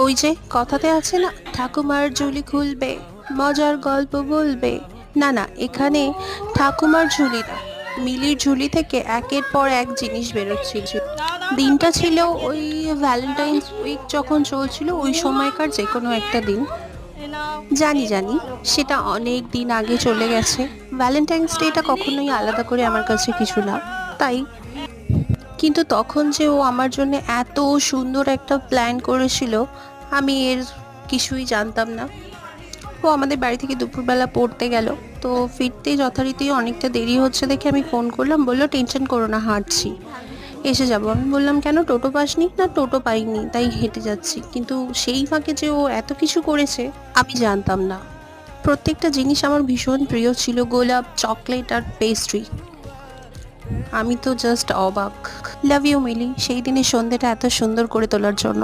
ওই যে কথাতে আছে না, ঠাকুমার ঝুলি খুলবে, মজার গল্প বলবে। না না, এখানে ঠাকুমার ঝুলি না, মিলির ঝুলি থেকে একের পর এক জিনিস বেরোচ্ছিল। দিনটা ছিল ওই ভ্যালেন্টাইন্স উইক যখন চলছিল, ওই সময়কার যে কোনো একটা দিন। জানি জানি, সেটা অনেক দিন আগে চলে গেছে। ভ্যালেন্টাইন্স ডেটা কখনোই আলাদা করে আমার কাছে কিছু না, তাই। কিন্তু তখন যে ও আমার জন্য এত সুন্দর একটা প্ল্যান করেছিল, আমি এর কিছুই জানতাম না। ও আমাদের বাড়ি থেকে দুপুরবেলা পড়তে গেল, তো ফিরতে যথারীতি অনেকটা দেরি হচ্ছে দেখে আমি ফোন করলাম, বললো টেনশন করো না, হাঁটছি, এসে যাবো। আমি বললাম কেন, টোটো পাসনি? না টোটো পাইনি, তাই হেঁটে যাচ্ছি। কিন্তু সেই ফাঁকে যে ও এত কিছু করেছে আমি জানতাম না। প্রত্যেকটা জিনিস আমার ভীষণ প্রিয় ছিল, গোলাপ, চকলেট আর পেস্ট্রি। আমি তো জাস্ট অবাক। লাভ ইউ মিলি, সেই দিনের সন্ধ্যেটা এত সুন্দর করে তোলার জন্য।